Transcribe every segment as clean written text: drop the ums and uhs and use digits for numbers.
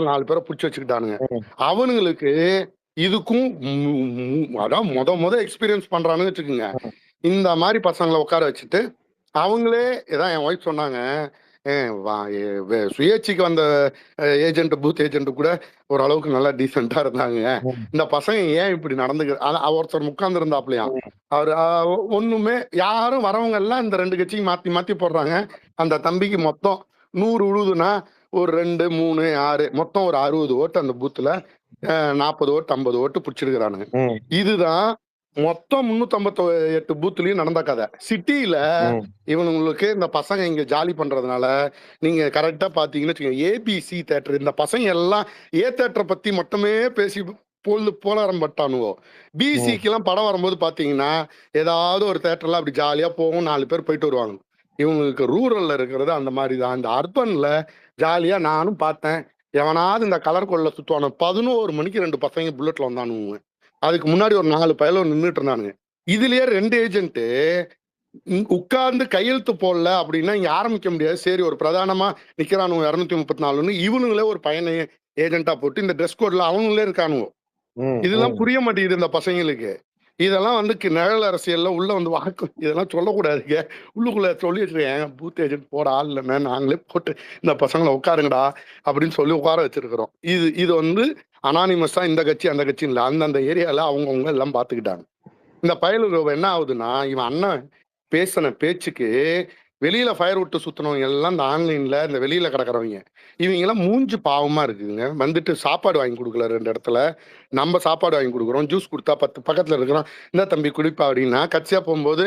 4 பேரை புடிச்சு வச்சுக்கிட்டானுங்க. ம். அவனுங்களுக்கு இதுக்கும் அதான் மொத எக்ஸ்பீரியன்ஸ் பண்றானுன்னு வச்சுக்கோங்க. ம். இந்த மாரி பசங்கள உட்கார வச்சுட்டு, அவங்களே இதான் என் ஒய்ஃப் சொன்னாங்க. சுயேட்சைக்கு வந்த ஏஜென்ட், பூத் ஏஜென்ட் கூட ஓரளவுக்கு நல்லா டீசென்ட்டா இருந்தாங்க. ம். இந்த பசங்க ஏன் இப்படி ஒருத்தர் உட்கார்ந்து இருந்தாப்லயாம். ம். அவரு ஒண்ணுமே யாரும் வரவங்க எல்லாம் இந்த 2 கட்சியும் மாத்தி மாத்தி போடுறாங்க. அந்த தம்பிக்கு மொத்தம் 100 விழுதுன்னா ஒரு 2, 3, 6 மொத்தம் ஒரு 60 ஓட்டு அந்த பூத்துல 40 ஓட்டு 50 ஓட்டு பிடிச்சிருக்கிறானுங்க. ம். இதுதான் மொத்தம் 358 பூத்துலயும் நடந்த கதை. சிட்டியில ம். இவனுங்களுக்கு இந்த பசங்க இங்க ஜாலி பண்றதுனால நீங்க கரெக்டா பாத்தீங்கன்னு வச்சுக்கோங்க, ஏபிசி தியேட்டர் இந்த பசங்க எல்லாம் ஏ தியேட்டர் பத்தி மட்டுமே பேசி போலாரம் பட்டானுவோ. ம். பிசிக்கு எல்லாம் படம் வரும்போது பாத்தீங்கன்னா ஏதாவது ஒரு தியேட்டர்ல அப்படி ஜாலியா போகும், 4 பேர் போயிட்டு வருவாங்க. இவங்களுக்கு ரூரல்ல இருக்கிறது அந்த மாதிரி தான். இந்த அர்பன்ல ஜாலியா நானும் பார்த்தேன். எவனாவது இந்த கலர் கோட்ல சுத்துவானு 11 மணிக்கு 2 பசங்க புல்லட்ல வந்தானுங்க. அதுக்கு முன்னாடி ஒரு 4 பயலோ நின்னுட்டு இருந்தானுங்க. இதுலயே 2 ஏஜென்ட் உட்கார்ந்து கையெழுத்து போடல அப்படின்னா இங்க ஆரம்பிக்க முடியாது. சரி ஒரு பிரதானமா நிக்கிறானுங்க 234ன்னு இவனுங்களே ஒரு பையனை ஏஜென்ட்டா போட்டு இந்த ட்ரெஸ் கோட்ல அவனுங்களே இருக்கானுங்க. ம். இதெல்லாம் ம். புரிய மாட்டேங்குது இந்த பசங்களுக்கு. இதெல்லாம் வந்து நிழல் அரசியல்ல உள்ள வந்து வாக்கு இதெல்லாம் சொல்லக்கூடாதுங்க. உள்ளுக்குள்ள சொல்லி வச்சிருக்கேன். பூத் ஏஜென்ட் போட ஆள் இல்லைண்ணே, நாங்களே போட்டு இந்த பசங்களை உட்காருங்கடா அப்படின்னு சொல்லி உட்கார வச்சிருக்கிறோம். இது வந்து அனானிமஸா இந்த கட்சி அந்த கட்சின்னு இல்லை. அந்தந்த ஏரியால அவங்கவுங்க எல்லாம் பார்த்துக்கிட்டாங்க. இந்த பயலுக்கு என்ன ஆகுதுன்னா, இவன் அண்ணன் பேசின பேச்சுக்கு வெளியில ஃபயர் விட்டு சுத்தினவங்க எல்லாம் இந்த ஆன்லைன்ல இந்த வெளியில கிடக்குறவங்க. இவங்க எல்லாம் மூஞ்சி பாவமா இருக்குதுங்க. வந்துட்டு சாப்பாடு வாங்கி கொடுக்கல 2 இடத்துல. நம்ம சாப்பாடு வாங்கி கொடுக்குறோம். ஜூஸ் கொடுத்தா 10 பக்கத்துல இருக்கிறோம். இந்த தம்பி குடிப்பா அப்படின்னா கட்சியா போகும்போது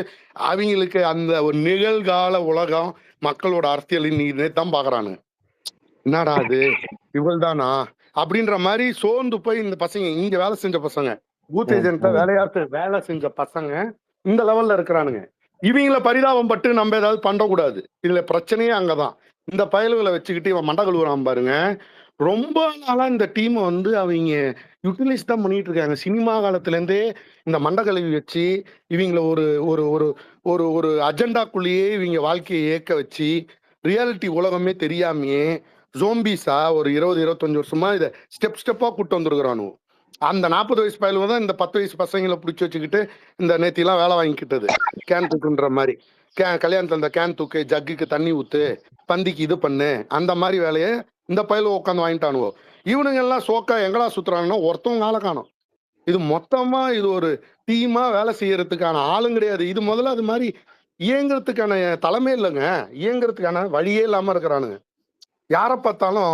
அவங்களுக்கு அந்த ஒரு நிகழ்கால உலகம் மக்களோட அரசியல் நீ தான் பாக்குறானு. என்னடா அது இவள் தானா அப்படின்ற மாதிரி சோர்ந்து போய் இந்த பசங்க இங்க வேலை செஞ்ச பசங்க பூத் ஏஜென்ட்ல வேலை செஞ்ச பசங்க இந்த லெவல்ல இருக்கிறானுங்க. இவங்கள பரிதாபம் பட்டு நம்ம ஏதாவது பண்ணக்கூடாது. இதுல பிரச்சனையே அங்கதான். இந்த பயல்களை வச்சுக்கிட்டு இவன் மண்ட கழுவுறான் பாருங்க. ரொம்ப நாளா இந்த டீம் வந்து அவங்க யூட்டிலைஸ் தான் பண்ணிட்டு இருக்காங்க. சினிமா காலத்துல இருந்தே இந்த மண்ட கழுவி வச்சு இவங்கள ஒரு ஒரு ஒரு ஒரு ஒரு அஜெண்டாக்குள்ளேயே இவங்க வாழ்க்கையை ஏற்க வச்சு ரியாலிட்டி உலகமே தெரியாமையே ஜோம்பிஸா ஒரு 20-25 வருஷமா இதை ஸ்டெப்பா கூட்டு வந்துருக்கிறானு. அந்த 40 வயசு பயலுவ தான் இந்த 10 வயசு பசங்களை பிடிச்சி வச்சுக்கிட்டு இந்த நேத்திலாம் வேலை வாங்கிக்கிட்டது. கேன் தூக்குன்ற மாதிரி கல்யாணத்துல இந்த கேன் தூக்கு, ஜக்குக்கு தண்ணி ஊத்து, பந்திக்கு இது பண்ணு, அந்த மாதிரி வேலையை இந்த பயலுவ உட்காந்து வாங்கிட்டானுவோ. இவனுங்க எல்லாம் சோக்கா எங்களா சுத்துறாங்கன்னா ஒருத்தவங்க ஆளை காணும். இது மொத்தமா இது ஒரு டீமா வேலை செய்யறதுக்கான ஆளும் கிடையாது. இது முதல்ல அது மாதிரி இயங்குறதுக்கான தலைமை இல்லைங்க. இயங்குறதுக்கான வழியே இல்லாம இருக்கிறானுங்க. யாரை பார்த்தாலும்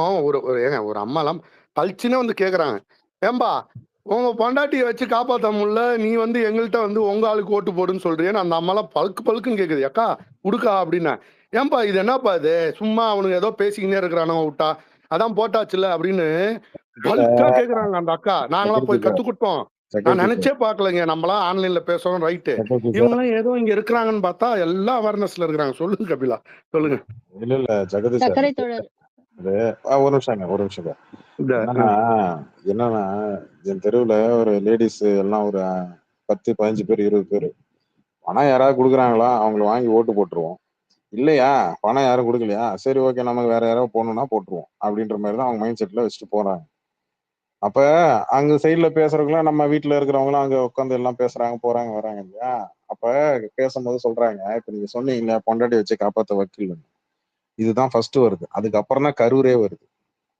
ஒரு அம்மாலாம் பளிச்சுன்னு வந்து கேக்குறாங்க, ஏம்பா உங்க பொண்டாட்டியை வச்சு காப்பாற்ற முடியல, நீ வந்து எங்கள்கிட்ட வந்து உங்க ஆளுக்கு ஓட்டு போடுன்னு சொல்றீன்னு அந்த அம்மாலாம் பழுக்குன்னு கேக்குது. அக்கா உடுக்கா அப்படின்னா, ஏன்பா இது என்னப்பா இது சும்மா அவனுக்கு ஏதோ பேசிக்கினே இருக்கிறானோ விட்டா அதான் போட்டாச்சுல அப்படின்னு பல்கா கேக்குறாங்க அந்த அக்கா. நாங்களாம் போய் கத்து கொடுத்தோம். நான் நினைச்சே பாக்கலங்க. நம்மளாம் ஆன்லைன்ல பேசுறோம் ரைட்டு. இவங்க எல்லாம் ஏதோ இங்க இருக்கிறாங்கன்னு பார்த்தா எல்லாம் அவேர்னஸ்ல இருக்கிறாங்க. சொல்லுங்க கபிலா, சொல்லுங்க. இல்ல ஜெகதீஷ் சக்கரை தோழர் ஒரு நிமிஷம். என்னன்னா என் தெருவுல ஒரு லேடிஸ் எல்லாம் ஒரு 10, 15 பேர் 20 பேர் பணம் யாராவது கொடுக்குறாங்களா அவங்கள வாங்கி ஓட்டு போட்டுருவோம். இல்லையா பணம் யாரும் கொடுக்கலையா சரி ஓகே நமக்கு வேற யாராவது போகணும்னா போட்டுருவோம் அப்படின்ற மாதிரி தான் அவங்க மைண்ட் செட்ல வச்சுட்டு போறாங்க. அப்ப அங்க சைட்ல பேசுறவங்களாம் நம்ம வீட்டுல இருக்கிறவங்களாம் அங்க உட்காந்து எல்லாம் பேசுறாங்க போறாங்க வராங்க இல்லையா. அப்ப பேசும்போது சொல்றாங்க இப்ப நீங்க சொன்னீங்க பொண்டாட்டி வச்சு காப்பாத்த வக்கீல், இதுதான் ஃபர்ஸ்ட் வருது. அதுக்கப்புறம் தான் கரூரே வருது.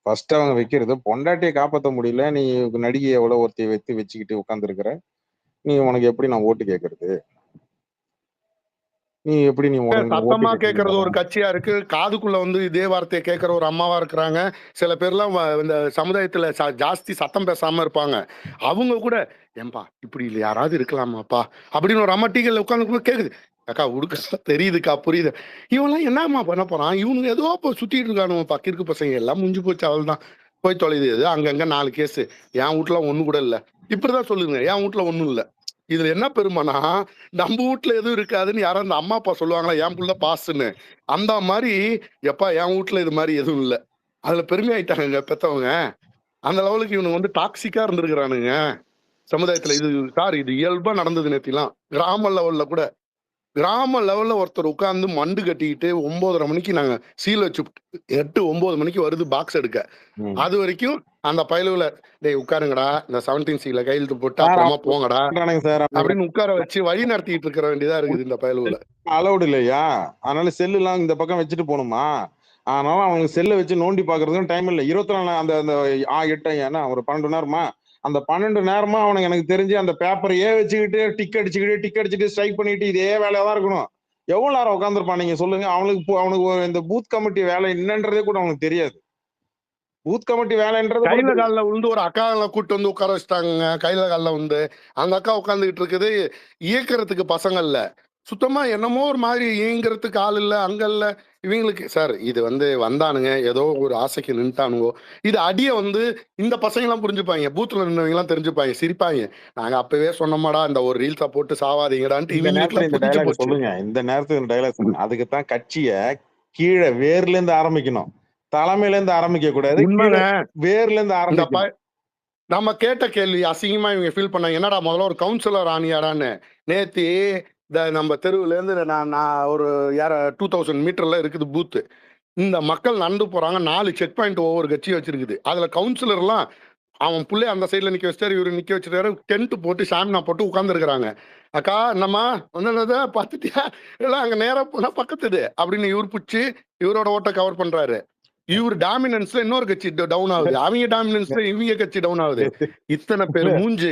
ஃபர்ஸ்ட் அவங்க வைக்கிறது பொண்டாட்டியை காப்பாற்ற முடியல, நீ நடிகை எவ்வளவு ஒருத்தைய வச்சுக்கிட்டு உட்கார்ந்து இருக்கிற, நீ உனக்கு எப்படி நான் ஓட்டு கேட்கறது, நீ எப்படி நீ சத்தமா கேட்கறது ஒரு கட்சியா இருக்கு. காதுக்குள்ள வந்து இதே வார்த்தையை கேட்கற ஒரு அம்மாவா இருக்கிறாங்க. சில பேர்லாம் இந்த சமுதாயத்துல ஜாஸ்தி சத்தம் பேசாம இருப்பாங்க. அவங்க கூட ஏன்பா இப்படி இல்லை யாராவது இருக்கலாமாப்பா அப்படின்னு ஒரு அம்மா டீக்கல்ல உட்காந்து கேக்குது. அக்கா உடுக்கா தெரியுதுக்கா புரியுது. இவன்லாம் என்னம்மா பண்ண போறான், இவனுங்க ஏதோ சுத்திட்டு இருக்கானு பக்கிருக்கு பசங்க எல்லாம் முடிஞ்சு போச்சு அவள் தான் போய் தொலைது. அங்கங்க 4 கேஸ், என் வீட்டுல ஒண்ணு கூட இல்ல. இப்படிதான் சொல்லுங்க, என் வீட்டுல ஒண்ணும் இல்ல. இதுல என்ன பெருமைனா நம்ம வீட்டுல எதுவும் இருக்காதுன்னு யாரும் அந்த அம்மா அப்பா சொல்லுவாங்களா என் புள்ள பாஸ்ன்னு, அந்த மாதிரி எப்பா என் வீட்டுல இது மாதிரி எதுவும் இல்லை. அதுல பெருமையாயிட்டாங்க பெத்தவங்க. அந்த லெவலுக்கு இவனுங்க வந்து டாக்ஸிக்கா இருந்திருக்கிறானுங்க சமுதாயத்துல. இது சார் இது இயல்பா நடந்தது நேத்திலாம் கிராம லெவல்ல கூட. கிராம லெவல்ல ஒருத்தர் உட்கார்ந்து மண்டு கட்டிக்கிட்டு 9:30 மணிக்கு நாங்க சீல் வச்சு 8, 9 மணிக்கு வருது பாக்ஸ் எடுக்க. ம். அது வரைக்கும் அந்த பயலுவுல, "டேய் உட்காருங்கடா, இந்த 17 சில கையெழுத்து போட்டு சார் அப்புறமா அவங்க போங்கடா" பண்றானுங்க சார். அவங்க அப்படின்னு உட்கார வச்சு வழி நடத்திட்டு இருக்கிற வேண்டியதா இருக்குது இந்த பயலுவுல. அலௌட் இல்லையா? அதனால செல்லுலாம் இந்த பக்கம் வச்சுட்டு போணுமா? அதனால அவங்க செல்ல வச்சு நோண்டி பார்க்கறதுக்கும் டைம் இல்ல. 24 அந்த அந்த 8 என்ன ஒரு 12 நேரமா? அந்த 12 நேரமா அவனுக்கு எனக்கு தெரிஞ்சு அந்த பேப்பரையே வச்சுக்கிட்டு, டிக் அடிச்சுட்டு, ஸ்ட்ரைக் பண்ணிட்டு இதே வேலையா தான் இருக்கணும். எவ்வளவு நேரம் உட்கார்ந்திருப்பான் நீங்க சொல்லுங்க? அவனுக்கு இந்த பூத் கமிட்டி வேலை என்னன்றதே கூட அவனுக்கு தெரியாது. பூத் கமிட்டி வேலைன்றது கூட கையில தெரியாது. கால்ல விழுந்து ஒரு அக்காங்கள கூட்டு வந்து உட்கார வச்சுட்டாங்கங்க. கையில கால்ல விழுந்து. அந்த அக்கா உட்கார்ந்துகிட்டு இருக்குது. இயக்குறதுக்கு பசங்க இல்ல. சுத்தமா என்னமோ ஒரு மாதிரி இயங்குறதுக்கு ஆள் இல்ல, அங்க இல்ல. இவங்களுக்கு சார் இது வந்தானுங்க. ஏதோ ஒரு ஆசைக்கு நின்னுட்டானுங்கோ. இது அடிய இந்த பசங்கலாம் புரிஞ்சுப்பாய்ங்க. பூத்ல நின்னவங்கலாம் தெரிஞ்சுப்பாய்ங்க. சிரிப்பாய்ங்க. நாங்க அப்பவே சொன்னோமாடா, இந்த ஒரு ரீல்ஸ போட்டு சாவாதீங்கடான்ட்டு இந்த நேரத்துல இவங்களுக்குலாம் இந்த புரிஞ்சு டயலாக் போச்சு. சொல்லுங்க. இந்த நேரத்துல இந்த டயலாக் சொல்லுங்க. அதுக்கு தான் கட்சிய கீழ வேர்ல இருந்து ஆரம்பிக்கணும். தலைமையில இருந்து ஆரம்பிக்க கூடாது. கீழ உண்மைங்க. வேர்ல இருந்து இந்த ப ஆரம்பிக்கணும். நம்ம கேட்ட கேள்வி அசிங்கமா இவங்க ஃபீல் பண்ணாங்க. என்னடா முதல்ல ஒரு கவுன்சிலர் ஆனியாடான்னு. நேத்தி நம்ம தெருவுலேருந்து நான் நான் ஒரு 2000 மீட்டர்ல இருக்குது பூத்து. இந்த மக்கள் நடந்து போறாங்க. 4 செக் பாயிண்ட் ஒவ்வொரு கட்சியும் வச்சிருக்குது. அதுல கவுன்சிலர்லாம் அவன் புள்ளைய அந்த சைடுல நிக்க வச்சுட்டாரு. இவரு நிக்க வச்சுட்டாரு. டென்ட் போட்டு சாமினா போட்டு உட்கார்ந்துருக்காங்க. "அக்கா என்னம்மா என்னது பார்த்துட்டியா? எல்லாம் அங்க நேரா போனா பக்கத்துது" அப்படின்னு இவரு புடிச்சு இவரோட ஓட்ட கவர் பண்றாரு. இவரு டாமினன்ஸ்ல இன்னொரு கட்சி டவுன் ஆகுது. அவங்க டாமினன்ஸ்ல இவங்க கட்சி டவுன் ஆகுது. இத்தனை பேர் மூஞ்சு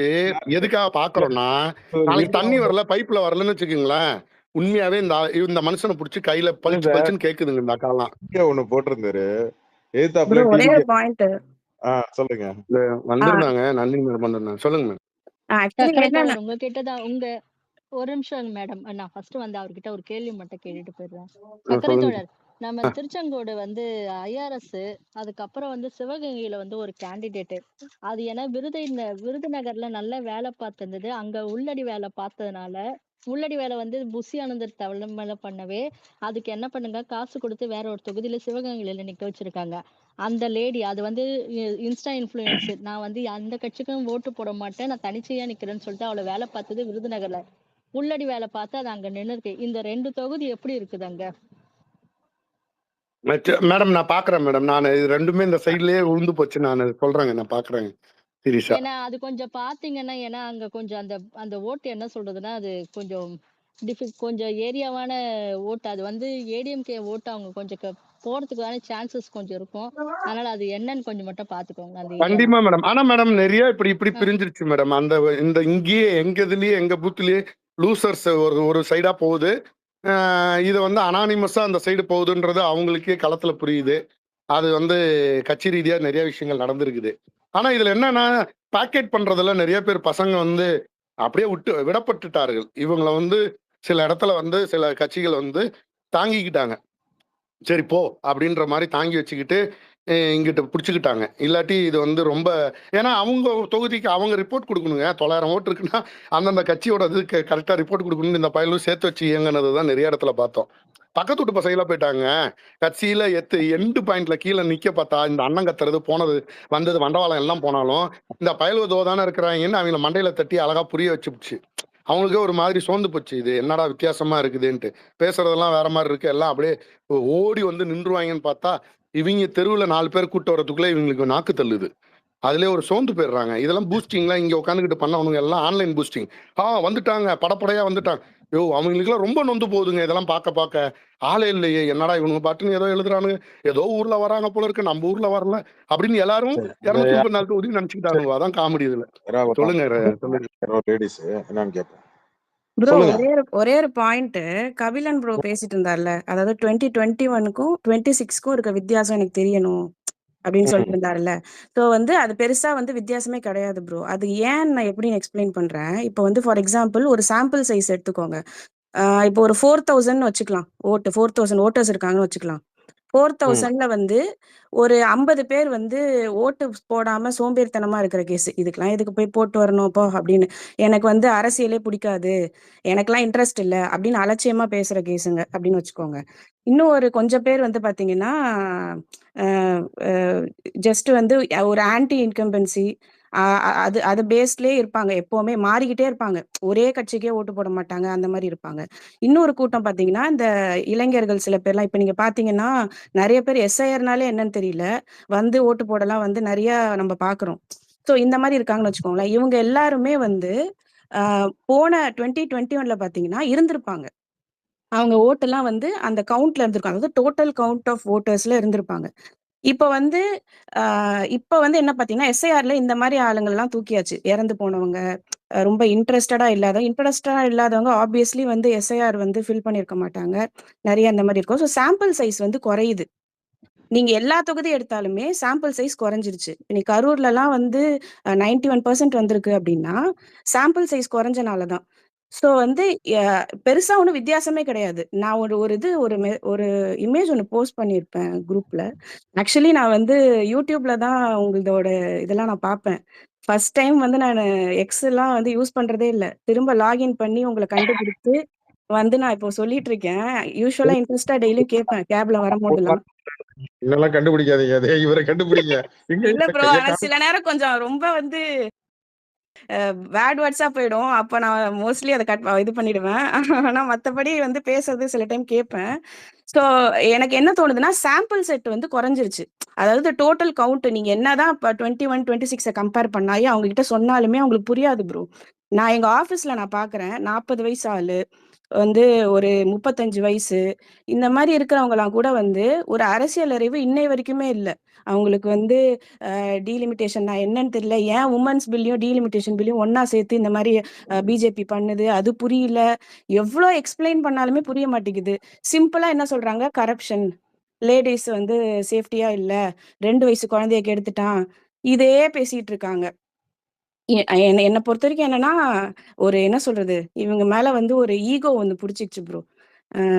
எதுக்காக பாக்குறோம்னா, ஒரு நாளைக்கு வீடியோ தண்ணி வரல, பைப்ல வரலன்னு வச்சுக்கங்களேன், உண்மையாவே இந்த மனுஷனை புடிச்சு கையில பளிச்சு பளிச்சுன்னு கேக்குதுங்க இந்த அக்காலாம். ஒண்ணு போட்டிருந்தாரு. ப்ரோ எதிர்த்தாப்புல ஒரே டிவிக்கு ஒரு பாயிண்ட். சொல்லுங்க. வந்திருந்தாங்க. நன்றி மேடம் வந்திருந்தாங்க. சொல்லுங்க மேடம். ஆக்சுவலி கரெக்டா என்னன்னா வரும். உங்ககிட்ட தான் ஒரு நிமிஷம் மேடம். நான் ஃபர்ஸ்ட் அவர்கிட்ட ஒரு கேள்வி மட்டும் கேட்டுட்டு போயிடுறேன். சக்கரை சொல்லுங்க. தோழர், நம்ம திருச்செங்கோடு ஐஆர்எஸ், அதுக்கப்புறம் சிவகங்கையில ஒரு கேண்டிடேட். அது ஏன்னா விருதுநகர்ல நல்ல வேலை பார்த்திருந்தது. அங்க உள்ளடி வேலை பார்த்ததுனால உள்ளடி வேலை புஷி ஆனந்தர் தலைமையில பண்ணவே அதுக்கு என்ன பண்ணுங்க, காசு கொடுத்து வேற ஒரு தொகுதியில சிவகங்கையில நிக்க வச்சிருக்காங்க. அந்த லேடி அது இன்ஸ்டா இன்ஃப்ளூயன்சர். நான் அந்த கட்சிக்கும் ஓட்டு போட மாட்டேன், நான் தனிச்சையா நிக்கிறேன்னு சொல்லிட்டு அவளை வேலை பார்த்தது விருதுநகர்ல. உள்ளடி வேலை பார்த்து அது அங்க நின்னுருக்கு. இந்த 2 தொகுதி எப்படி இருக்குது அங்க? மேடம் நான் பாக்குறேன் மேடம். நான் இது ரெண்டுமே இந்த சைட்லயே விழுந்து போச்சு. நான் சொல்றேங்க. நான் பாக்குறேங்க. சீரியஸா. ஏன்னா அது கொஞ்சம் பாத்தீங்கன்னா, ஏன்னா அங்க கொஞ்சம் அந்த அந்த ஓட்டு என்ன சொல்றதுன்னா, அது கொஞ்சம் கொஞ்சம் ஏரியாவான ஓட்டு. அது ஏடிஎம்கே ஓட்டு அவங்க கொஞ்சம் போறதுக்கான சான்சஸ் கொஞ்சம் இருக்கும். அதனால அது என்னன்னு கொஞ்சம் மட்டும் பாத்துக்கோங்க அந்த ஏரியால. கண்டிப்பா மேடம். ஆனா மேடம் நிறைய இப்படி பிரிஞ்சிருச்சு மேடம். இந்த இங்கேயே எங்க இதுலயே எங்க பூத்துலயே லூசர்ஸ் ஒரு ஒரு சைடா போகுது. இது அனானிமஸா அந்த சைடு போகுதுன்றது அவங்களுக்கே களத்துல புரியுது. அது கட்சி ரீதியா நிறைய விஷயங்கள் நடந்திருக்குது. ஆனா இதுல என்னன்னா, பாக்கெட் பண்றதுல நிறைய பேர் பசங்க அப்படியே விடப்பட்டுட்டார்கள். இவங்கள சில இடத்துல சில கட்சிகள் தாங்கிக்கிட்டாங்க. சரி போ! அப்படின்ற மாரி தாங்கி வச்சுக்கிட்டு, இங்கிட்டு புடிச்சுக்கிட்டாங்க. இல்லாட்டி இது ரொம்ப ஏன்னா அவங்க தொகுதிக்கு அவங்க ரிப்போர்ட் குடுக்கணுங்க. 900 ஓட்டு இருக்குன்னா, அந்தந்த கட்சியோட இதுக்கு கரெக்ட்டா ரிப்போர்ட் குடுக்கணும்னு இந்த பயலும் சேர்த்து வச்சு இயங்குனது தான் நிறைய இடத்துல பார்த்தோம். பக்கத்து வீட்டு பசங்கலாம் போயிட்டாங்க. கட்சியில எண்டு பாயிண்ட்ல கீழ நிக்க பார்த்தா, இந்த அண்ணன் கத்துறது, போனது, வந்தது, வண்டவாளம் எல்லாம் போனாலும், இந்த பயலுவ இதோ தானே இருக்கிறாய்ங்கன்னு அவங்கள மண்டையில தட்டி அழகா புரிய வச்சுப்புச்சு. அவங்களுக்கே ஒரு மாதிரி சோர்ந்து போச்சு. இது என்னடா வித்தியாசமா இருக்குதுன்ட்டு. பேசுறதெல்லாம் வேற மாரி இருக்கு. எல்லாம் அப்படியே ஓடி நின்றுவாய்ங்கன்னு பார்த்தா, இவிங்க தெருவுல 4 பேர் கூட்டு வரதுக்குள்ள இவங்களுக்கு நாக்கு தள்ளுது. அதிலயே ஒரு சோர்ந்து போயிடுறாங்க. இதெல்லாம் பூஸ்டிங்லாம் இங்க உட்காந்துக்கிட்டு பண்ணவனுங்க எல்லாம் ஆன்லைன் பூஸ்டிங். வந்துட்டாங்க. படப்படையா வந்துட்டாங்க. அவங்களுக்கெல்லாம் ரொம்ப நொந்து போகுதுங்க. இதெல்லாம் பார்க்க. ஆளே இல்லையே! என்னடா இவனுங்க பாட்டுன்னு ஏதோ எழுதுறானுங்க. ஏதோ ஊர்ல வராங்க போல இருக்கு. நம்ம ஊர்ல வரல. அப்படின்னு எல்லாரும் 234 தொகுதியும் நினைச்சுக்கிட்டானுங்க. அதான் காமெடி இதுல. சொல்லுங்க. சொல்லுங்க. லேடிஸ் என்னன்னு கேட்போம். ப்ரோ சொல்லுங்க. ஒரே ஒரு பாயிண்ட். கபிலன் ப்ரோ பேசிட்டு இருந்தார்ல, அதாவது 2021க்கும் 26க்கும் இருக்க வித்தியாசம் எனக்கு தெரியணும் அப்படின்னு சொல்லிட்டு இருந்தாருல்ல. ஸோ அது பெருசா வித்தியாசமே கிடையாது ப்ரோ. அது ஏன் நான் எப்படின்னு எக்ஸ்பிளைன் பண்றேன். இப்போ ஃபார் எக்ஸாம்பிள் ஒரு சாம்பிள் சைஸ் எடுத்துக்கோங்க. இப்போ ஒரு 4000 வச்சுக்கலாம். 4000 ஓட்டர்ஸ் இருக்காங்கன்னு வச்சுக்கலாம். 4000ல ஒரு 50 பேர் ஓட்டு போடாம சோம்பேறித்தனமா இருக்கிற கேஸ். இதுக்கெல்லாம் எதுக்கு போய் போட்டு வரணும்ப்பா அப்படின்னு. எனக்கு அரசியலே பிடிக்காது, எனக்கெல்லாம் இன்ட்ரெஸ்ட் இல்ல அப்படின்னு அலட்சியமா பேசுற கேஸுங்க அப்படின்னு வச்சுக்கோங்க. இன்னும் ஒரு கொஞ்சம் பேர் பாத்தீங்கன்னா ஜஸ்ட் ஒரு ஆன்டி இன்கம்பன்சி அது அது பேஸ்லயே இருப்பாங்க. எப்பவுமே மாறிக்கிட்டே இருப்பாங்க. ஒரே கட்சிக்கே ஓட்டு போட மாட்டாங்க. அந்த மாரி இருப்பாங்க. இன்னொரு கூட்டம் பார்த்தீங்கன்னா, இந்த இளைஞர்கள் சில பேர்லாம் இப்ப நீங்க பார்த்தீங்கன்னா, நெறைய பேர் எஸ்ஐஆர்னாலே என்னன்னு தெரியல. வந்து ஓட்டு போடலாம் வந்து நெறைய நம்ம பார்க்குறோம். ஸோ இந்த மாரி இருக்காங்கன்னு வச்சுக்கோங்களேன். இவங்க எல்லாருமே வந்து அ போன 2021ல பார்த்தீங்கன்னா இருந்திருப்பாங்க. அவங்க ஓட்டெல்லாம் வந்து அந்த கவுண்ட்ல இருந்திருக்கும். அதாவது டோட்டல் கவுண்ட் ஆஃப் வோட்டர்ஸ்ல இருந்திருப்பாங்க. இப்ப வந்து அ இப்ப வந்து என்ன பார்த்தீங்கன்னா, எஸ்ஐஆர்ல இந்த மாரி ஆளுங்கள்லாம் தூக்கியாச்சு. இறந்து போனவங்க, ரொம்ப இன்ட்ரெஸ்டடா இல்லாதவங்க ஆப்வியஸ்லி வந்து எஸ்ஐஆர் வந்து ஃபில் பண்ணியிருக்க மாட்டாங்க. நெறைய அந்த மாரி இருக்கும். ஸோ சாம்பிள் சைஸ் வந்து குறையுது. நீங்க எல்லா தொகுதி எடுத்தாலுமே சாம்பிள் சைஸ் குறைஞ்சிருச்சு. நீ கரூர்லலாம் வந்து 91% வந்திருக்கு அப்டின்னா, சாம்பிள் சைஸ் குறைஞ்சனால தான். ஸோ வந்து எ பெருசா ஒண்ணும் வித்தியாசமே கிடையாது. நான் ஒரு ஒரு இது ஒரு இமேஜ் ஒண்ணு போஸ்ட் பண்ணியிருப்பேன் குரூப்ல. ஆக்சுவலி நான் வந்து YouTubeல தான் உங்களதோட இதெல்லாம் நான் பார்ப்பேன். ஃபர்ஸ்ட் டைம் வந்து நானு எக்ஸ்லாம் வந்து யூஸ் பண்றதே இல்ல. திரும்ப லாகின் பண்ணி உங்கள கண்டுபிடிச்சு வந்து நான் இப்போ சொல்லிட்டு இருக்கேன். யூசுவலா இன்ட்ரெஸ்ட்டா டெய்லியும் கேட்பேன் கேப்ல வரும்போதெல்லாம். என்னெல்லாம் கண்டுபிடிக்காதீங்க. அதே இவரை கண்டுபிடிங்க. எங்க இல்ல ப்ரோ. கைய ஆனா சில நேரம் கொஞ்சம் ரொம்ப வந்து பேட் வேர்ட்ஸா போயிடும். அப்ப நான் மோஸ்ட்லி அத இது பண்ணிடுவேன். ஆனா மத்தபடி வந்து பேசுறது சில டைம் கேட்பேன். ஸோ எனக்கு என்ன தோணுதுன்னா, சாம்பிள் செட் வந்து குறைஞ்சிருச்சு. அதாவது டோட்டல் கவுண்ட் நீங்க என்னதான் இப்ப 21, 26 கம்பேர் பண்ணாயே அவங்க கிட்ட சொன்னாலுமே அவங்களுக்கு புரியாது ப்ரோ. நான் எங்க ஆஃபீஸ்ல நான் பார்க்குறேன். 40 வயசு ஆளு, வந்து ஒரு 35 வயசு, இந்த மாரி இருக்கிறவங்கலாம் கூட வந்து ஒரு அரசியல் அறிவு இன்னை வரைக்குமே இல்ல. அவங்களுக்கு வந்து டீலிமிட்டேஷன்னா என்னன்னு தெரியல. ஏன் வுமன்ஸ் பில்லையும், டீலிமிட்டேஷன் பில்லையும் ஒண்ணா சேர்த்து இந்த மாரி பிஜேபி பண்ணுது. அது புரியல. எவ்ளோ எக்ஸ்ப்ளைன் பண்ணாலுமே புரிய மாட்டேங்குது. சிம்பிளா என்ன சொல்றாங்க? கரப்ஷன். லேடீஸ் வந்து சேஃப்டியா இல்ல. 2 வயசு குழந்தைய கெடுத்துட்டான். இதே பேசிட்டு இருக்காங்க. என்ன பொறுத்தவரைக்கும் என்னன்னா, ஒரு என்ன சொல்றது? இவங்க மேல வந்து ஒரு ஈகோ ஒண்ணு புடிச்சிருச்சு ப்ரோ.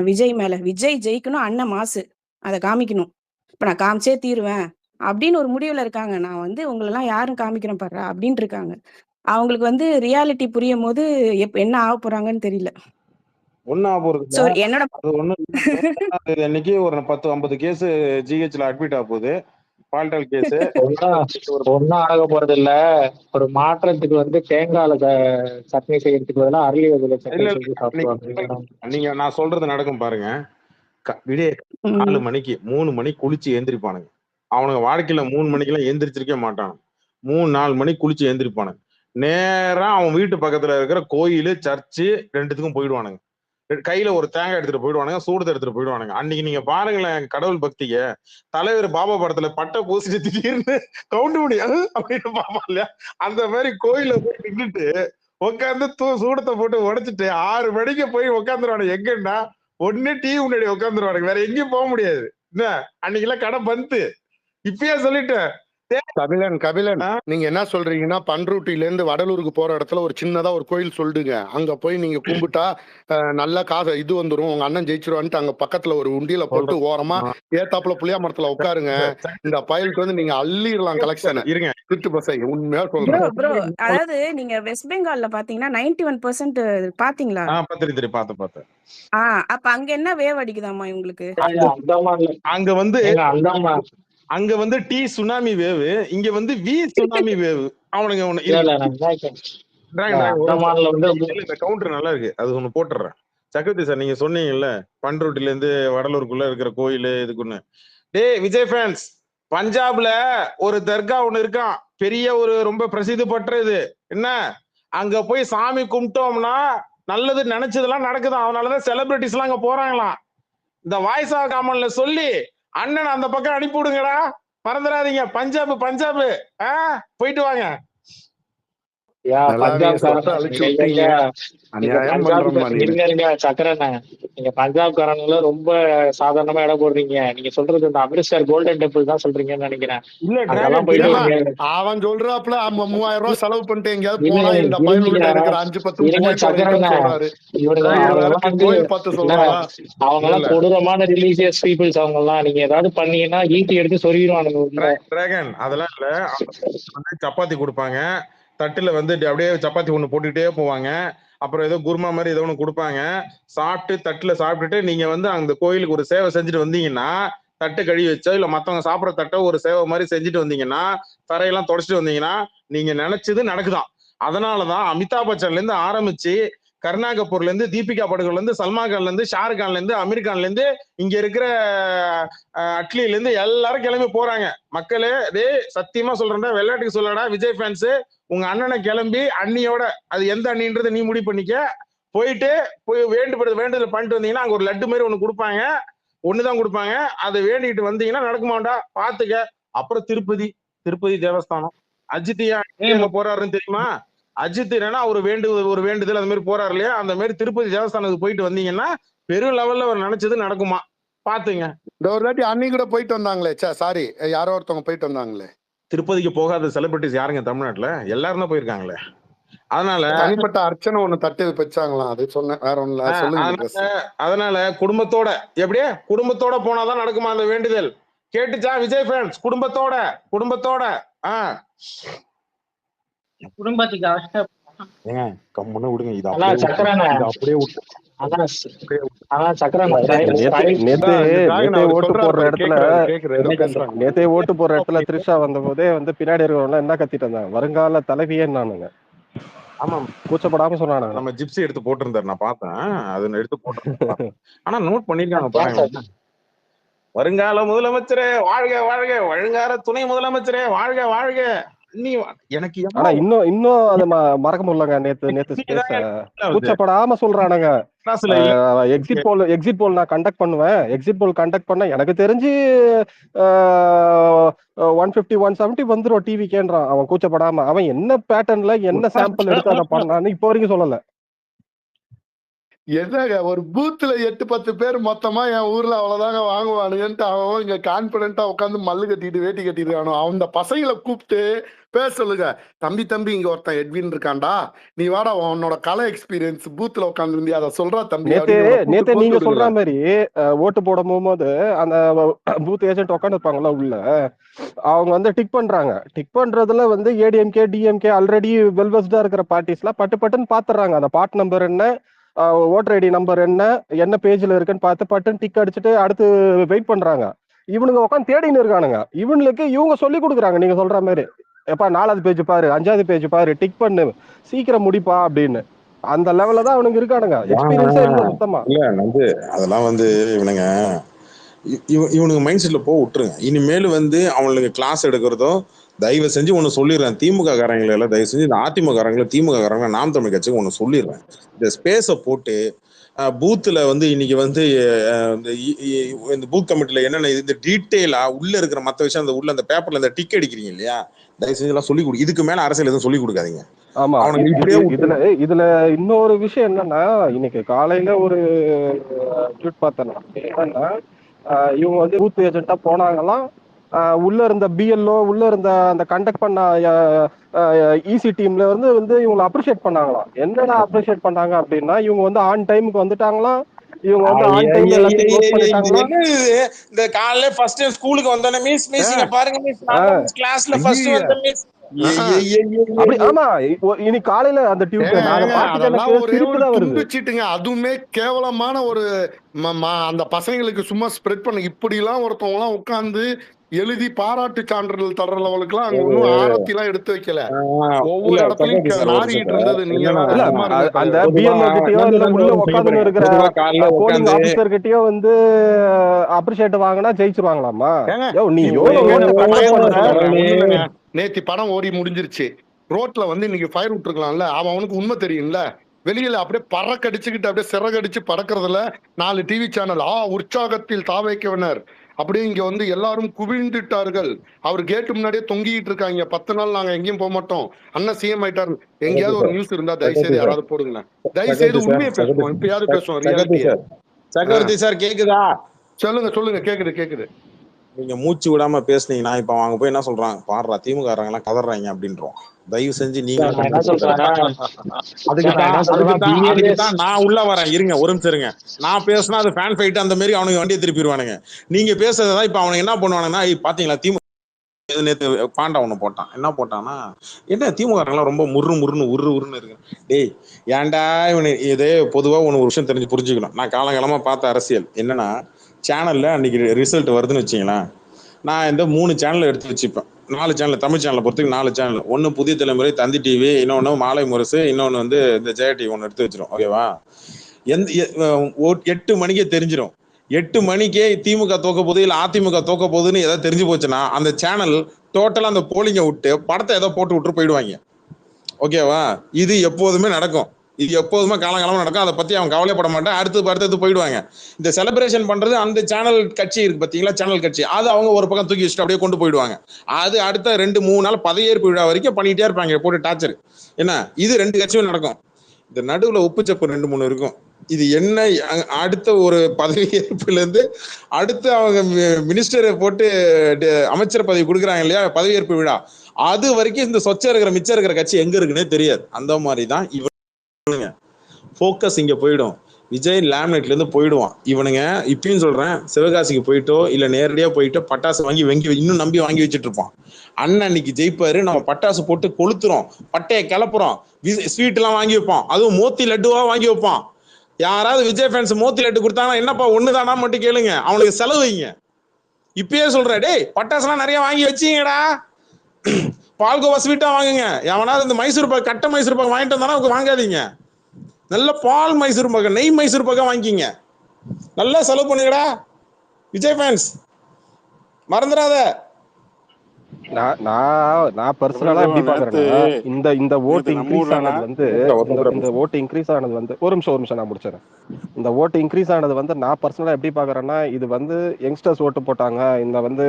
விஜய் மேல. விஜய் ஜெயிக்கணும், அண்ணன் மாசு. அத காமிக்கணும். இப்ப நான் காமிச்சே தீருவேன். அப்படின்னு ஒரு முடிவுல இருக்காங்க. நான் வந்து உங்களலாம் யாரும் காமிக்கிறேன் பார்றா! அப்படின்னு இருக்காங்க. அவங்களுக்கு வந்து ரியாலிட்டி புரியும்போது என்ன ஆகப் போறாங்கன்னு தெரியல. ஒண்ணும் ஆக போறது இல்ல. சோ என்னோட அது ஒண்ணும் இல்ல. மே 1 அன்னைக்கு ஒரு 10, 50 கேஸ் ஜிஹெச்ல அட்மிட் ஆக போகுது. பால்டல் கேஸ். ஒன்னும் ஆக போறது இல்ல. ஒரு மாற்றத்துக்கு வந்து தேங்காய்ல சட்னி செய்யறதுக்கு பதிலா அரளி விதையில இல்ல சட்னி இல்ல. செஞ்சு சாப்பிடுவாங்க. நீங்க நான் சொல்றது நடக்கும் பாருங்க. விடிய 4 மணிக்கு 3 மணிக்கு குளிச்சு எந்திரிப்பானுங்க. அவனுங்க வாழ்க்கையில 3 மணிக்கெல்லாம் எந்திரிச்சிருக்கே மாட்டானுங்க. 3, 4 மணிக்கு குளிச்சு எந்திரிப்பானுங்க. நேரா அவன் வீட்டு பக்கத்துல இருக்கிற கோயிலு, சர்ச்சு 2த்துக்கும் போயிடுவானுங்க. கையில ஒரு தேங்காய் எடுத்துட்டு போயிடுவானுங்க, சூடத்தை எடுத்துட்டு போயிடுவானுங்க. அன்னைக்கு நீங்க பாருங்களேன் கடவுள் பக்திய. தலைவர் பாபா படத்துல பட்டை பூசிட்டு திடீர்னு கவுண்ட் பண்ணி அப்படின்னு பாப்பான் இல்லையா? அந்த மாதிரி கோயில போய் நின்றுட்டு உட்காந்து சூடத்தை போட்டு உடைச்சிட்டு 6 மணிக்கு போய் உட்காந்துருவானுங்க. எங்கன்னா ஒண்ணு டிவி முன்னாடி உட்காந்துருவானுங்க. வேற எங்கேயும் போக முடியாது. என்ன அன்னைக்கு எல்லாம் கடை பந்து. இப்பயே சொல்லிட்டேன். கபிலன் நீங்க என்ன சொல்றீங்கன்னா, பண்ருட்டில இருந்து வடலூருக்கு போற இடத்துல ஒரு சின்னதா ஒரு கோயில் சொல்லிடுங்க. அங்க போய் நீங்க கும்பிட்டா நல்ல காசு இது வந்துரும். உங்க அண்ணன் ஜெயிச்சிருவான்ட்டு அங்க பக்கத்துல ஒரு உண்டியல போட்டு ஓரமா ஏத்தாப்புல புளியா மரத்துல உட்காருங்க. இந்த பயலுக்கு வந்து நீங்க அள்ளிடலாம் கலெக்ஷன். இருங்க. திட்டு பசை உண்மையா ப்ரோ சொல்றேன். ப்ரோ அதாவது நீங்க வெஸ்ட் பெங்கால்ல பாத்தீங்கன்னா 91% பாத்தீங்களா? பார்த்தேன். அப்ப அங்க என்ன வேவ் அடிக்குதாமா இவங்களுக்கு? அங்க வந்து அங்க வந்து டி சுனாமி வேவு, இங்க வந்து வி சுனாமி வேவு. அவனுங்க கவுண்டர் நல்லா இருக்கு. அது ஒண்ணு போட்டுறேன். சக்கரவர்த்தி சார் நீங்க சொன்னீங்கல்ல பண்ருட்டில இருந்து வடலூருக்குள்ள இருக்கிற கோயில் இதுக்குன்னு. டேய் விஜய் ஃபேன்ஸ், பஞ்சாப்ல ஒரு தர்கா ஒண்ணு இருக்கான். பெரிய ஒரு ரொம்ப பிரசித்தி பெற்றது. என்ன அங்க போய் சாமி கும்பிட்டோம்னா நல்லது நினைச்சதெல்லாம் நடக்குதான். அதனாலதான் செலிபிரிட்டிஸ் எல்லாம் அங்க போறாங்களாம். இந்த வாய்ஸ் ஆஃப் காமன்ல சொல்லி அண்ணன் அந்த பக்கம் அனுப்பி விடுங்கடா. மறந்துடாதீங்க. பஞ்சாப் போயிட்டு வாங்க. பஞ்சாப்காரங்கள ரொம்ப சாதாரணமா இடம் போடுறீங்க. நீங்க சொல்றது இந்த அமிர்தசர் கோல்டன் டெம்பிள் தான் சொல்றீங்கன்னு நினைக்கிறேன். அவன் சொல்றாப்ல 3000 ரூபாய் செலவு பண்ணிட்டு எங்கேயாவது போனா இந்த பயனுள்ள இருக்கிற 5-10 சொல்றாரு. அவங்க எல்லாம் கொடூரமான ரிலீஜியஸ் பீப்புள்ஸ். அவங்க எல்லாம் நீங்க ஏதாவது பண்ணீங்கன்னா ஈட்டி எடுத்து சொருகிடுவானுங்க. அதெல்லாம் இல்ல. சப்பாத்தி கொடுப்பாங்க. தட்டுல வந்து அப்படியே சப்பாத்தி ஒண்ணு போட்டுக்கிட்டே போவாங்க. அப்புறம் ஏதோ குருமா மாதிரி ஏதோ ஒண்ணு கொடுப்பாங்க. சாப்பிட்டு தட்டுல சாப்பிட்டுட்டு நீங்க வந்து அந்த கோயிலுக்கு ஒரு சேவை செஞ்சுட்டு வந்தீங்கன்னா தட்டு கழுவி வச்சோ இல்ல மத்தவங்க சாப்பிட்ற தட்டை ஒரு சேவை மாதிரி செஞ்சுட்டு வந்தீங்கன்னா, தரையெல்லாம் தொடச்சிட்டு வந்தீங்கன்னா நீங்க நினைச்சது நடக்குதான். அதனாலதான் அமிதாப் பச்சன்ல இருந்து ஆரம்பிச்சு கருணா கபூர்ல இருந்து தீபிகா படுகோல இருந்து சல்மான் கான்ல இருந்து ஷாருக் கான்ல இருந்து அமீர் கான்ல இருந்து இங்க இருக்கிற அட்லில இருந்து எல்லாரும் கிளம்பி போறாங்க. மக்களே சத்தியமா சொல்றேன்டா, விளையாட்டுக்கு சொல்லடா விஜய் ஃபேன்ஸ், உங்க அண்ணனை கிளம்பி அண்ணியோட, அது எந்த அண்ணின்றதை நீ முடிவு பண்ணிக்க, போய் வேண்டுதல் பண்ணிட்டு வந்தீங்கன்னா அங்க ஒரு லட்டு மாதிரி ஒண்ணு கொடுப்பாங்க, ஒண்ணுதான் கொடுப்பாங்க. அதை வேண்டிட்டு வந்தீங்கன்னா நடக்குமாண்டா, பாத்துக்க. அப்புறம் திருப்பதி தேவஸ்தானம். அஜித் எங்க போறாருன்னு தெரியுமா? அஜித் என்னன்னா ஒரு வேண்டுதல் அந்த மாதிரி போறாரு இல்லையா, அந்த மாதிரி திருப்பதி தேவஸ்தானத்துக்கு போயிட்டு வந்தீங்கன்னா பெரும் லெவல்ல அவர் நினைச்சது நடக்குமா, பாத்துங்க. இந்த ஒரு வாட்டி அன்னி கூட போயிட்டு வந்தாங்களே, சாரி யாரோ ஒருத்தவங்க போயிட்டு வந்தாங்களே. திருப்பதிக்கு போகாத செலிபிரிட்டிஸ் யாருங்க தமிழ்நாட்டுல? எல்லாரும் தான் போயிருக்காங்களே. அதனால தனிப்பட்ட அர்ச்சனை ஒண்ணு தட்டு வச்சாங்களாம், அது சொன்னேன், வேற ஒண்ணு சொல்லுங்க. அதனால குடும்பத்தோட போனாதான் நடக்குமா அந்த வேண்டுதல்? கேட்டுச்சா விஜய் ஃபேன்ஸ்? குடும்பத்தோட குடும்பத்துக்கு கம்முன்னு விடுங்க. இது அப்படியே நேத்தே ஓட்டு போடுற இடத்துல த்ரிஷா வந்த போதே வந்து பின்னாடி இருக்கவங்க என்ன கத்திட்டு இருந்தாங்க, வருங்கால தலைவியே நானுங்க. ஆமா, கூச்சப்படாம சொன்னாங்க. நம்ம ஜிப்சி எடுத்து போட்டிருந்தாரு, நான் பார்த்தேன், அது எடுத்து போட்டு. ஆனா நோட் பண்ணிருக்காங்க பாருங்க, வருங்கால முதலமைச்சரே வாழ்க வாழ்க, வருங்கால துணை முதலமைச்சரே வாழ்க வாழ்க. எனக்கு இன்னும் அதை மறக்க முடியலங்க. நேத்து கூச்சப்படாம சொல்றானுங்க, எக்ஸிட் போல் நான் கண்டக்ட் பண்ணுவேன், எக்ஸிட் போல் கண்டக்ட் பண்ண எனக்கு தெரிஞ்சு 150 170 வந்துரும் டிவி கேன்றான். அவன் கூச்சப்படாம, அவன் என்ன பேட்டர்ன்ல என்ன சாம்பிள் எடுத்து அதை பண்ணான்னு இப்போ வரைக்கும் சொல்லல. என்னங்க ஒரு பூத்துல 8-10 பேர் மொத்தமா என் ஊர்ல அவ்வளவுதாங்க வாங்குவானுங்கன்ட்டு அவன் இங்க கான்பிடண்டா உட்காந்து மல்லு கட்டிட்டு வேட்டி கட்டிருக்கானோ, அந்த பசங்களை கூப்பிட்டு பேச சொல்லுங்க. தம்பி இங்க ஒருத்தன் எட்வின் இருக்கான்டா, நீ வாடா, உன்னோட கலை எக்ஸ்பீரியன்ஸ் பூத்துல உட்காந்து இருந்தியா, அதை சொல்றா தம்பி. நேத்து நீங்க சொல்ற மாதிரி ஓட்டு போட போகும்போது அந்த பூத் ஏஜென்ட் உட்காந்து இருப்பாங்கல்ல உள்ள, அவங்க வந்து டிக் பண்றதுல வந்து ஏடிஎம்கே டிஎம்கே ஆல்ரெடி வெல்வெஸ்டா இருக்கிற பார்ட்டிஸ்லாம் பட்டுன்னு பாத்துறாங்க. அந்த பார்ட் நம்பர் என்ன, ஓட்டர் ஐடி நம்பர் என்ன பேஜ்ல இருக்குன்னு பார்த்து பட்டுன்னு டிக் அடிச்சுட்டு அடுத்து வெயிட் பண்றாங்க. இவனுங்க உட்காந்து தேடின்னு இருக்கானுங்க. இவங்க சொல்லி கொடுக்குறாங்க, நீங்க சொல்ற மாதிரி, எப்பா 4வது பேஜ் பாரு, 5வது பேஜ் பாரு, டிக் பண்ணு, சீக்கிரம் முடிப்பா அப்படின்னு. அந்த லெவல்ல தான் அவனுங்க இருக்கானுங்க. எக்ஸ்பீரியன்ஸே இல்ல சுத்தமா. இல்ல அதெல்லாம் வந்து இவனுங்க மைண்ட் செட்ல போக விட்டுருங்க. இனிமேல் வந்து அவங்களுக்கு கிளாஸ் எடுக்கிறதோ, தயவு செஞ்சு ஒண்ணு சொல்லிடுறேன், திமுக காரங்களை எல்லாம் தயவு செஞ்சு, இந்த அதிமுக காரங்களை, திமுக காரங்களை, நாம் தமிழ் கட்சிக்கு ஒண்ணு சொல்லிடுறேன், இந்த ஸ்பேஸை போட்டு பூத்துல வந்து இன்னைக்கு வந்து இந்த பூத் கமிட்டில என்னென்ன இந்த டீட்டெயிலா உள்ள இருக்கிற மற்ற விஷயம், அந்த உள்ள அந்த பேப்பர்ல இந்த டிக் அடிக்கிறீங்க இல்லையா, தயவு செஞ்சு எல்லாம் சொல்லி கொடு. இதுக்கு மேல அரசியல் எதுவும் சொல்லி கொடுக்காதீங்க. ஆமா, இதுல இன்னொரு விஷயம் என்னன்னா, இன்னைக்கு காலையில ஒரு ட்வீட் பார்த்தேன். என்னன்னா, இவங்க வந்து பூத் ஏஜென்ட்டா போனாங்களாம், உள்ள இருந்த பிஎல்ஓ, உள்ள இருந்த அந்த கண்டக்ட் பண்ண இசி டீம்ல வந்து இவங்களை அப்ரிஷியேட் பண்ணாங்களாம். என்னடா அப்ரிஷியேட் பண்ணாங்க அப்படின்னா, இவங்க வந்து ஆன் டைமுக்கு வந்துட்டாங்களாம், இவங்க வந்து ஆன் டைம்ல எல்லாத்தையும் க்ளோஸ் பண்ணிட்டாங்களாம். இந்த காலையில ஃபர்ஸ்ட் டைம் ஸ்கூலுக்கு வந்தோனே மிஸ் இங்க பாருங்க மிஸ், நான் கிளாஸ்ல ஃபர்ஸ்ட் வந்த மிஸ். ஆமா, இனி காலையில அந்த அதுவுமே கேவலமான ஒரு அந்த பசங்களுக்கு சும்மா ஸ்ப்ரெட் பண்ண, இப்படி எல்லாம் ஒருத்தவங்க எல்லாம் உட்கார்ந்து எழுதி பாராட்டு சான்றிதழ் தர்ற லெவலுக்கு எல்லாம் அங்க ஒன்னும் ஆரத்தி எல்லாம் எடுத்து வைக்கல. ஒவ்வொரு இடத்துலயும் நாரிட்டு இருந்தது. நீங்க அந்த பிஎல்ஓ கிட்டயோ இல்ல உள்ள உட்கார்ந்து இருக்கிற போலிங் ஆபீசர் கிட்டயோ வந்து அப்ரிஷியேட் வாங்கினா ஜெயிச்சிருவாங்களாமா? நீ நேத்தி படம் ஓடி முடிஞ்சிருச்சு, ரோட்ல வந்து இன்னைக்கு ஃபயர் விட்டுருக்கலாம்ல, அவனுக்கு உண்மை தெரியும்ல. வெளியில அப்படியே பறக்கடிச்சுக்கிட்டு அப்படியே சிறகடிச்சு பறக்கிறதுல 4 டிவி சேனல் உற்சாகத்தில் தாவைக்கவினர் அப்படியே இங்க வந்து எல்லாரும் குவிந்துட்டார்கள். அவர் கேட்டு முன்னாடியே தொங்கிட்டு இருக்காங்க, 10 நாள் நாங்க எங்கேயும் போக மாட்டோம், அண்ணன் சிஎம் ஆயிட்டாரு. எங்கேயாவது ஒரு நியூஸ் இருந்தா தயவுசெய்து யாராவது போடுங்க, தயவுசெய்து உண்மையை பேசுவோம். இப்பயாவது பேசுவோம். சக்கரவர்த்தி சார் கேக்குதா? சொல்லுங்க கேக்குது. நீங்க மூச்சு விடாம பேசுனீங்கன்னா இப்ப அவங்க போய் என்ன சொல்றாங்க பாடுறா, திமுக எல்லாம் கதறாங்க அப்படின்றோம். தயவு செஞ்சு நீங்க அதுக்குதான் நான் உள்ள வரேன். இருங்க ஒரு நிமிஷம் இருங்க. நான் பேசினா அது ஃபேன் ஃபைட் அந்த மாதிரி அவனுக்கு வண்டியை திருப்பிடுவானுங்க. நீங்க பேசுறதுதான் இப்ப அவனுக்கு என்ன பண்ணுவானுங்கன்னா, பாத்தீங்களா திமுக நேத்து பாண்டா ஒண்ணு போட்டான், என்ன போட்டான்னா, என்ன திமுக ரொம்ப உருன்னு இருக்கு. டேய் ஏன்டா இவனு இதே பொதுவா ஒரு விஷயம் தெரிஞ்சு புரிஞ்சுக்கணும். நான் காலங்காலமா பார்த்த அரசியல் என்னன்னா, சேனலில் அன்றைக்கி ரிசல்ட் வருதுன்னு வச்சிங்களேன், நான் இந்த 3 சேனல் எடுத்து வச்சுப்பேன். 4 சேனல், தமிழ் சேனலை பொறுத்துக்கு 4 சேனல். ஒன்று புதிய தலைமுறை, தந்தி டிவி, இன்னொன்று மாலை முரசு, இன்னொன்று வந்து இந்த ஜெயா டிவி ஒன்று எடுத்து வச்சிரும். ஓகேவா? 8 மணிக்கே தெரிஞ்சிடும். 8 மணிக்கே திமுக தோக்க போகுது இல்லை அதிமுக தோக்க போகுதுன்னு ஏதாவது தெரிஞ்சு போச்சுன்னா அந்த சேனல் டோட்டலாக அந்த போலிங்கை விட்டு படத்தை ஏதோ போட்டு விட்டு போயிடுவாங்க. ஓகேவா? இது எப்போதுமே நடக்கும். இது எப்போதுமே காலங்காலமாக நடக்கும். அதை பற்றி அவன் கவலைப்பட மாட்டான். அடுத்து போயிடுவாங்க. இந்த செலிப்ரேஷன் பண்ணுறது அந்த சேனல் கட்சி இருக்கு பார்த்தீங்களா, சேனல் கட்சி, அது அவங்க ஒரு பக்கம் தூக்கி வச்சுட்டு அப்படியே கொண்டு போயிடுவாங்க. அது அடுத்த 2-3 நாள் பதவியேற்பு விழா வரைக்கும் பண்ணிகிட்டே இருப்பாங்க போட்டு டார்ச்சர். என்ன, இது 2 கட்சியும் நடக்கும். இந்த நடுவில் உப்புச்சப்பு 2-3 இருக்கும். இது என்ன, அடுத்த ஒரு பதவியேற்புலேருந்து அடுத்து அவங்க மினிஸ்டரை போட்டு அமைச்சர் பதவி கொடுக்குறாங்க இல்லையா, பதவியேற்பு விழா, அது வரைக்கும் இந்த சொச்சம் இருக்கிற மிச்சம் இருக்கிற கட்சி எங்க இருக்குன்னே தெரியாது. அந்த மாதிரி தான் இவனுங்க ஃபோக்கஸ் இங்கே போயிடும். விஜய் லேமினேட்லேருந்து போயிடுவான். இவனுங்க இப்பயும் சொல்கிறேன், சிவகாசிக்கு போயிட்டோ இல்லை நேரடியாக போயிட்டோ பட்டாசு வாங்கி இன்னும் நம்பி வாங்கி வச்சுட்டு இருப்பான். அண்ணன் அன்னைக்கு ஜெயிப்பாரு, நம்ம பட்டாசு போட்டு கொளுத்துறோம், பட்டையை கிளப்புறோம், ஸ்வீட்லாம் வாங்கி வைப்போம், அதுவும் மோத்தி லட்டுவா வாங்கி வைப்பான். யாராவது விஜய் ஃபேன்ஸ் மோத்தி லட்டு கொடுத்தாங்கன்னா என்னப்பா ஒண்ணுதானா மட்டும் கேளுங்க, அவனுக்கு செலவு வைங்க. இப்பயே சொல்றேன், டேய் பட்டாசுலாம் நிறைய வாங்கி வச்சீங்கடா, பால்கோவா ஸ்வீட்டா வாங்குங்க. எவனாவது இந்த மைசூர் பாக்கு, கட்டை மைசூர் பாக்கு வாங்கிட்டு வந்தானா வாங்காதீங்க. நல்ல பால் மைசூர் பாக்கு, நெய் மைசூர் பாக்கா வாங்கிக்கிங்க. நல்லா செலவு பண்ணுங்கடா விஜய் ஃபேன்ஸ், மறந்துடாத. நான் பர்சனலா எப்படி பாக்குறேன்னா, இந்த ஓட்டு இன்க்ரீஸ் ஆனது வந்து இந்த ஓட்டு இன்க்ரீஸ் ஆனது வந்து ஒரு நிமிஷம் நான் முடிச்சிடறேன். இந்த ஓட்டு இன்க்ரீஸ் ஆனது வந்து நான் பர்சனலா எப்படி பாக்குறேன்னா, இது வந்து யங்ஸ்டர்ஸ் ஓட்டு போட்டாங்க, இந்த வந்து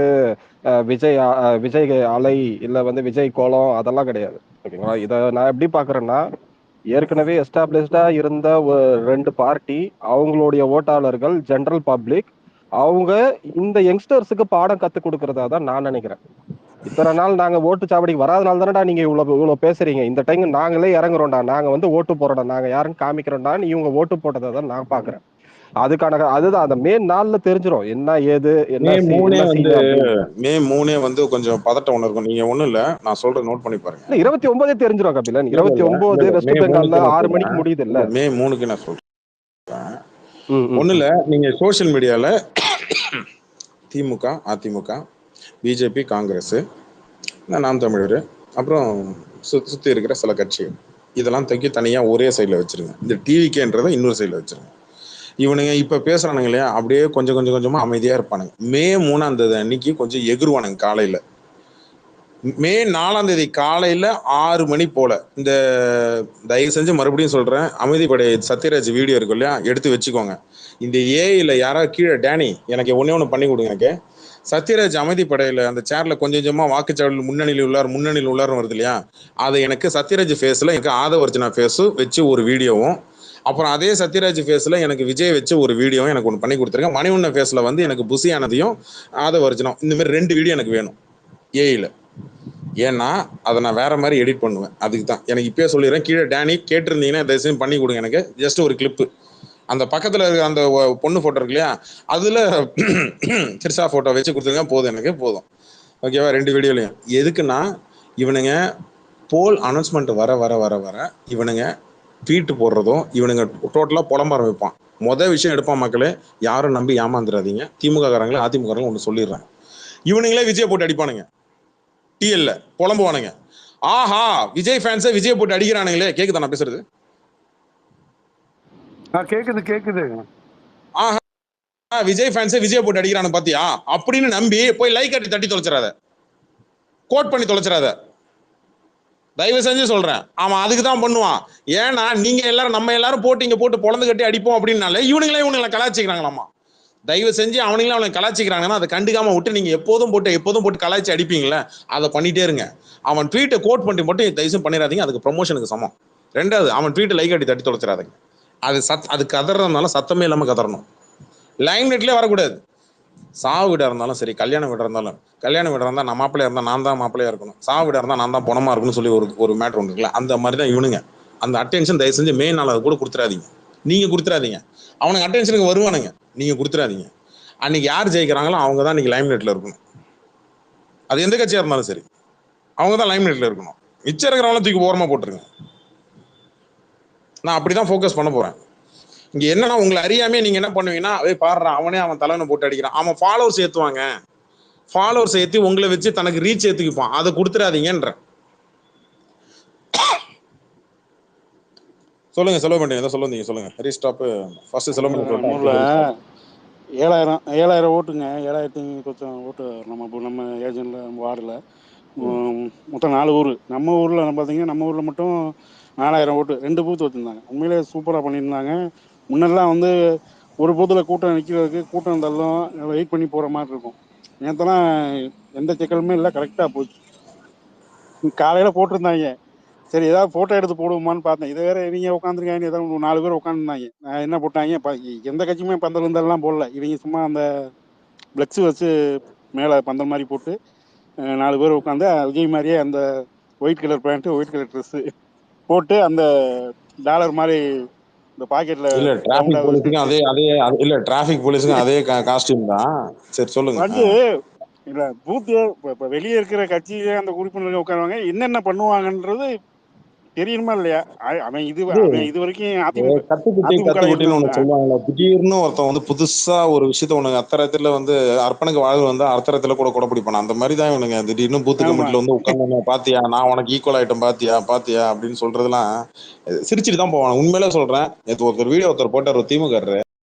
விஜய் அலை இல்ல வந்து விஜய் கோலம் அதெல்லாம் கிடையாது. ஓகேங்களா? இதை நான் எப்படி பாக்குறேன்னா, ஏற்கனவே எஸ்டாப்ளிஷ்டா இருந்த 2 பார்ட்டி, அவங்களுடைய ஓட்டாளர்கள், ஜெனரல் பப்ளிக், அவங்க இந்த யங்ஸ்டர்ஸுக்கு பாடம் கத்து கொடுக்கறதா தான் நான் நினைக்கிறேன். இத்தனை நாள் நாங்க ஓட்டு சாவடிக்கு வராதனால தானடா நீங்க இவ்வளவு பேசுறீங்க. இந்த டைம் நாங்களே இறங்குறோம்டா, நாங்க வந்து ஓட்டு போறோம்டா, நாங்க யாருன்னு காமிக்கிறோம்டா, இவங்க ஓட்டு போட்டதை தான் நான் பாக்குறேன். அதுதான் அந்த மே 4 தெரிஞ்சிடும் என்ன ஏது என்ன. மே 3 வந்து கொஞ்சம் பதட்டம் ஒண்ணு இருக்கும். நீங்க ஒண்ணும் இல்ல, நான் சொல்றேன், நோட் பண்ணி பாருங்க. 29 தெரிஞ்சிடும் கபிலன். 29 வெஸ்ட் பெங்கால்ல 6 மணிக்கு முடியுது இல்ல. மே 3க்கு நான் சொல்றேன். ஒண்ணு இல்ல, நீங்க சோசியல் மீடியால திமுக, அதிமுக, பிஜேபி, காங்கிரஸ், நாம் தமிழர், அப்புறம் சுற்றி இருக்கிற சில கட்சிகள், இதெல்லாம் தூக்கி தனியாக ஒரே சைடில் வச்சுருங்க. இந்த டிவிக்கேன்றதை இன்னொரு சைடில் வச்சுருங்க. இவனுங்க இப்போ பேசுகிறானுங்க இல்லையா, அப்படியே கொஞ்சமாக அமைதியாக இருப்பானுங்க. மே 3 அன்னைக்கு கொஞ்சம் எகுருவானுங்க. காலையில் மே 4 காலையில் 6 மணி போல், இந்த தயவு செஞ்சு மறுபடியும் சொல்கிறேன், அமைதிப்படை சத்யராஜ் வீடியோ இருக்கும் இல்லையா, எடுத்து வச்சுக்கோங்க. இந்த ஏஐயில் யாராவது கீழே டேனி எனக்கு ஒன்று பண்ணி கொடுங்க. எனக்கு சத்யராஜ் அமைதிப்படையில் அந்த சேரில் கொஞ்சமாக வாக்குச்சாவடியில் முன்னணியில் உள்ளாரும் வருது இல்லையா, அதை எனக்கு சத்யராஜ் ஃபேஸில் எனக்கு ஆதவர்ஜனா ஃபேஸும் வச்சு ஒரு வீடியோவும், அப்புறம் அதே சத்யராஜ் ஃபேஸில் எனக்கு விஜய் வச்சு ஒரு வீடியோவும் எனக்கு ஒன்று பண்ணி கொடுத்துருக்கேன். மணிவண்ண ஃபேஸில் வந்து எனக்கு புசியானதையும் ஆதவர்ஜனம், இந்தமாதிரி 2 வீடியோ எனக்கு வேணும் ஏஐயில். ஏன்னா அதை நான் வேற மாதிரி எடிட் பண்ணுவேன். அதுக்கு தான் எனக்கு இப்பயே சொல்லிடுறேன், கீழே டேனி கேட்டிருந்தீங்கன்னா தயவுசெய்து பண்ணி கொடுங்க. எனக்கு ஜஸ்ட் ஒரு கிளிப்பு, அந்த பக்கத்தில் இருக்கிற அந்த பொண்ணு ஃபோட்டோ இருக்கு இல்லையா, அதில் சிறுசா ஃபோட்டோ வச்சு கொடுத்துருங்க, போதும், எனக்கு போதும். ஓகேவா? 2 வீடியோலையும் எதுக்குன்னா, இவனுங்க போல் அனௌன்ஸ்மெண்ட் வர வர வர வர இவனுங்க ட்வீட் போடுறதும் இவனுங்க டோட்டலாக புலம்ப ஆரம்பிப்பான். மொதல் விஷயம் எடுப்பான். மக்களே, யாரும் நம்பி ஏமாந்துடாதீங்க. திமுக காரங்களே அதிமுக காரங்களும் ஒன்று சொல்லிடுறாங்க, இவனுங்களே விஜய் போட்டு அடிப்பானுங்க, டிஎல்ல புலம்புவானுங்க. ஆஹா, விஜய் ஃபேன்ஸை விஜய் போட்டு அடிக்கிறானுங்களே. கேக்குதா நான் பேசுறது? கேக்குது. ஆஹா, விஜய் ஃபேன்ஸை விஜய் போட்டு அடிக்கிறானு பாத்தியா அப்படின்னு நம்பி போய் லைக் கட்டி தட்டி தொலைச்சிடாத, கோட் பண்ணி தொலைச்சிடாத. தயவு செஞ்சு சொல்றேன், அவன் அதுக்கு தான் பண்ணுவான். ஏன்னா நீங்க எல்லாரும், நம்ம எல்லாரும் போட்டு இங்க போட்டு பொழந்து கட்டி அடிப்போம் அப்படின்னாலே இவனுங்களை கலாய்ச்சிக்கிறாங்களாமா. தயவு செஞ்சு அவனுங்களை கலாய்ச்சிக்கிறாங்கன்னா அதை கண்டுக்காம விட்டு நீங்க எப்போதும் போட்டு கலாய்ச்சி அடிப்பீங்களே, அதை பண்ணிட்டே இருங்க. அவன் ட்வீட்டை கோட் பண்ணி மட்டும் தயவு பண்ணிடாதீங்க, அதுக்கு ப்ரொமோஷனுக்கு சமம். 2வது, அவன் ட்வீட்டை லைக் கட்டி தட்டி தொலைச்சிடாதீங்க. அது கதறதுனால சத்தமே இல்லாம கதறணும். லைம் நெட்லேயே வரக்கூடாது. சாவு வீடாக இருந்தாலும் சரி, கல்யாண வீடாக இருந்தாலும், கல்யாண வீடாக இருந்தால் நான் மாப்பிள்ளையா இருந்தால் நான் தான் மாப்பிள்ளையா இருக்கணும், சாவு வீடாக இருந்தால் நான் தான் பணமாக இருக்குன்னு சொல்லி ஒரு மேட்ரு ஒன்று இருக்குல்ல, அந்த மாதிரி தான் இவனுங்க. அந்த அட்டென்ஷன் தயவு செஞ்சு மே 4 கூட கொடுத்துடாதீங்க. நீங்கள் கொடுத்துடாதீங்க, அவனுக்கு அட்டென்ஷனுக்கு வருவானுங்க, நீங்கள் கொடுத்துடாதீங்க. அன்னைக்கு யார் ஜெயிக்கிறாங்களோ அவங்க தான் இன்னைக்கு லைம் நெட்டில் இருக்கணும். அது எந்த கட்சியாக இருந்தாலும் சரி, அவங்க தான் லைம் நெட்டில் இருக்கணும். மிச்சம் இருக்கிறவங்களும் தூக்கி ஓரமாக போட்டுருங்க. நான் அப்படி தான் ஃபோக்கஸ் பண்ண போகிறேன். இங்க என்னன்னா உங்களை அறியாமே நீங்க என்ன பண்ணுவீங்கன்னா பாடுறான் அவனே அவன் தலைவனை போட்டு அடிக்கிறான், அவன் ஃபாலோவர்ஸ் ஏத்துவாங்க, ஃபாலோவர்ஸ் ஏத்தி உங்களை வச்சு தனக்கு ரீச் ஏத்துக்குப்பான், அதை கொடுத்துடாதீங்கன்ற. சொல்லுங்க சொல்ல மாட்டேங்க, ஏதோ சொல்லுங்க சொல்லுங்க. ரீஸ்டாப் ஃபர்ஸ்ட் சொல்ல நம்ம ஊர்ல மாட்டேன். 7,000 ஓட்டுங்க, 7,000 கொஞ்சம் ஓட்டு நம்ம ஏஜென்ட்ல வார்டில் மொத்தம் 4 ஊர். நம்ம ஊர்ல பார்த்தீங்கன்னா நம்ம ஊர்ல மட்டும் 4,000 ஓட்டு, 2 பூத்து வச்சிருந்தாங்க. உண்மையிலே சூப்பரா பண்ணியிருந்தாங்க. முன்னெல்லாம் வந்து ஒரு பூத்துல கூட்டம் நிற்கிறதுக்கு கூட்டம் தள்ளும், வெயிட் பண்ணி போற மாதிரி இருக்கும். நேத்தெல்லாம் எந்த சிக்கலுமே இல்லை, கரெக்டா போச்சு. காலையில போட்டிருந்தாங்க, சரி ஏதாவது போட்டோ எடுத்து போடுவோமான்னு பார்த்தேன். இதை வேற இவங்க உட்காந்துருக்காங்க, ஏதாவது 4 பேர் உட்காந்துருந்தாங்க. என்ன போட்டாங்க, எந்த கட்சியுமே பந்தல் வந்தெல்லாம் போடல. இவங்க சும்மா அந்த பிளக்ஸ் வச்சு மேலே பந்தல் மாதிரி போட்டு 4 பேர் உட்காந்து விஜய் மாதிரியே அந்த white colour pant white colour dress போட்டு அந்த டாலர் மாதிரி இந்த பாக்கெட்ல இல்ல டிராபிக் போலீஸுக்கும் அதே அதே இல்ல டிராபிக் போலீஸுக்கும் அதே காஸ்டியூம் தான். சரி சொல்லுங்க. வந்து இல்ல பூத்து இப்ப வெளியே இருக்கிற கட்சியில அந்த உறுப்பினர்கள் உட்காருவாங்க, என்னென்ன பண்ணுவாங்கன்றது தெரியணுமா இல்லையா? அவன் இது வரைக்கும் கத்துக்குட்டின்னு ஒண்ணு சொல்லுவாங்கல்ல, திடீர்னு ஒருத்தன் வந்து புதுசா ஒரு விஷயத்த உனக்கு அத்தரத்துல வந்து அர்ப்பனுக்கு வாழ்வு வந்து அர்த்தரத்துல கூட பிடிப்பான். அந்த மாதிரி தான் இவனுங்க திடீர்னு பூத்து கமிட்டில வந்து உட்காந்து பாத்தியா நான் உனக்கு ஈக்குவல் ஆயிட்டம் பாத்தியா அப்படின்னு சொல்றதுலாம் சிரிச்சுட்டு தான் போவான். உண்மையில சொல்றேன், ஒருத்தர் வீடியோ போட்டார், திமுக